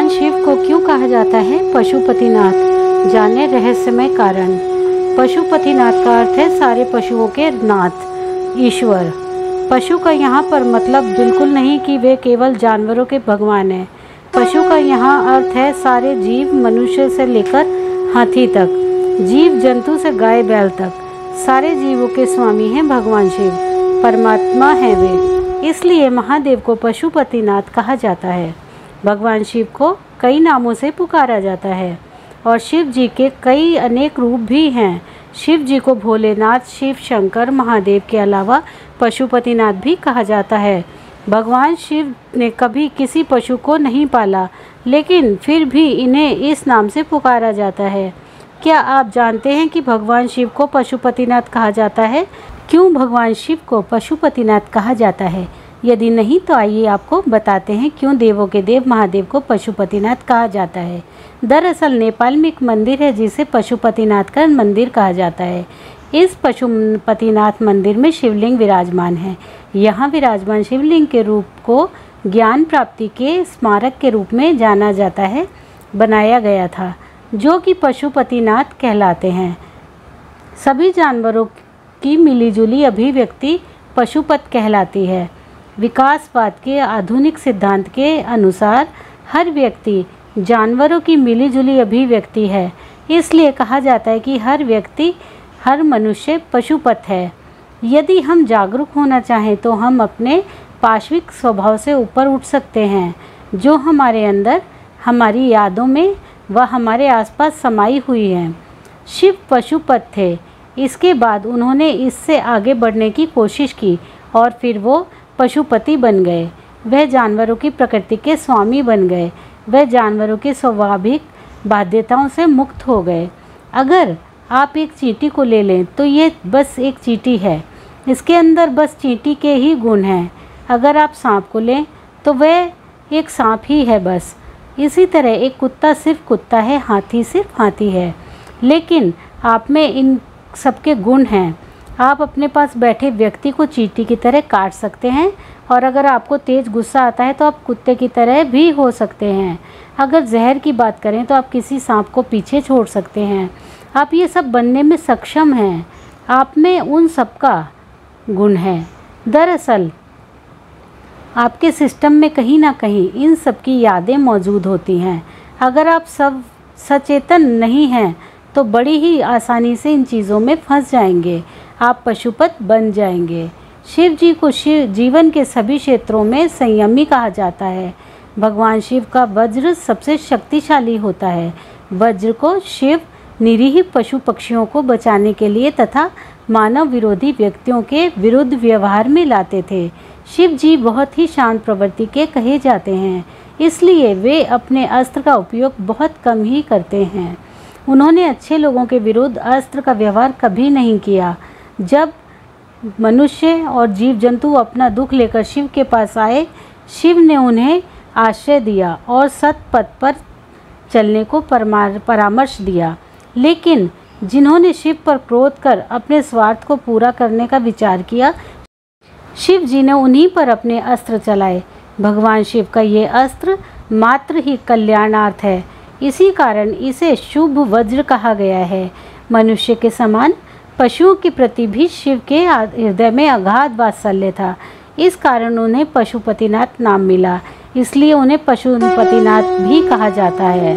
भगवान शिव को क्यों कहा जाता है पशुपतिनाथ? जाने रहस्यमय कारण। पशुपतिनाथ का अर्थ है सारे पशुओं के नाथ, ईश्वर। पशु का यहाँ पर मतलब बिल्कुल नहीं कि वे केवल जानवरों के भगवान हैं। पशु का यहाँ अर्थ है सारे जीव, मनुष्य से लेकर हाथी तक, जीव जंतु से गाय बैल तक, सारे जीवों के स्वामी हैं भगवान शिव, परमात्मा हैं वे। इसलिए महादेव को पशुपतिनाथ कहा जाता है। भगवान शिव को कई नामों से पुकारा जाता है और शिव जी के कई अनेक रूप भी हैं। शिव जी को भोलेनाथ, शिव शंकर, महादेव के अलावा पशुपतिनाथ भी कहा जाता है। भगवान शिव ने कभी किसी पशु को नहीं पाला, लेकिन फिर भी इन्हें इस नाम से पुकारा जाता है। क्या आप जानते हैं कि भगवान शिव को पशुपतिनाथ कहा जाता है? क्यों भगवान शिव को पशुपतिनाथ कहा जाता है? यदि नहीं तो आइए आपको बताते हैं क्यों देवों के देव महादेव को पशुपतिनाथ कहा जाता है। दरअसल नेपाल में एक मंदिर है जिसे पशुपतिनाथ का मंदिर कहा जाता है। इस पशुपतिनाथ मंदिर में शिवलिंग विराजमान है। यहाँ विराजमान शिवलिंग के रूप को ज्ञान प्राप्ति के स्मारक के रूप में जाना जाता है, बनाया गया था, जो कि पशुपतिनाथ कहलाते हैं। सभी जानवरों की मिलीजुली अभिव्यक्ति पशुपत कहलाती है। विकासवाद के आधुनिक सिद्धांत के अनुसार हर व्यक्ति जानवरों की मिलीजुली अभिव्यक्ति है। इसलिए कहा जाता है कि हर व्यक्ति, हर मनुष्य पशुपत है। यदि हम जागरूक होना चाहें तो हम अपने पाशविक स्वभाव से ऊपर उठ सकते हैं, जो हमारे अंदर, हमारी यादों में व हमारे आसपास समाई हुई है। शिव पशुपत थे, इसके बाद उन्होंने इससे आगे बढ़ने की कोशिश की और फिर वो पशुपति बन गए। वह जानवरों की प्रकृति के स्वामी बन गए। वह जानवरों की स्वाभाविक बाध्यताओं से मुक्त हो गए। अगर आप एक चींटी को ले लें तो ये बस एक चींटी है, इसके अंदर बस चींटी के ही गुण हैं। अगर आप सांप को लें तो वह एक सांप ही है बस। इसी तरह एक कुत्ता सिर्फ कुत्ता है, हाथी सिर्फ हाथी है, लेकिन आप में इन सबके गुण हैं। आप अपने पास बैठे व्यक्ति को चींटी की तरह काट सकते हैं और अगर आपको तेज़ गुस्सा आता है तो आप कुत्ते की तरह भी हो सकते हैं। अगर जहर की बात करें तो आप किसी सांप को पीछे छोड़ सकते हैं। आप ये सब बनने में सक्षम हैं। आप में उन सब का गुण है। दरअसल आपके सिस्टम में कहीं ना कहीं इन सब की यादें मौजूद होती हैं। अगर आप सब सचेतन नहीं हैं तो बड़ी ही आसानी से इन चीज़ों में फंस जाएंगे। आप पशुपत बन जाएंगे। शिव जी को जीवन के सभी क्षेत्रों में संयमी कहा जाता है। भगवान शिव का वज्र सबसे शक्तिशाली होता है। वज्र को शिव निरीह पशु पक्षियों को बचाने के लिए तथा मानव विरोधी व्यक्तियों के विरुद्ध व्यवहार में लाते थे। शिव जी बहुत ही शांत प्रवृत्ति के कहे जाते हैं, इसलिए वे अपने अस्त्र का उपयोग बहुत कम ही करते हैं। उन्होंने अच्छे लोगों के विरुद्ध अस्त्र का व्यवहार कभी नहीं किया। जब मनुष्य और जीव जंतु अपना दुख लेकर शिव के पास आए, शिव ने उन्हें आश्रय दिया और सतपथ पर चलने को परामर्श दिया। लेकिन जिन्होंने शिव पर क्रोध कर अपने स्वार्थ को पूरा करने का विचार किया, शिव जी ने उन्हीं पर अपने अस्त्र चलाए। भगवान शिव का ये अस्त्र मात्र ही कल्याणार्थ है, इसी कारण इसे शुभ वज्र कहा गया है। मनुष्य के समान पशुओं के प्रति भी शिव के हृदय में अगाध वात्सल्य था। इस कारण उन्हें पशुपतिनाथ नाम मिला, इसलिए उन्हें पशुपतिनाथ भी कहा जाता है।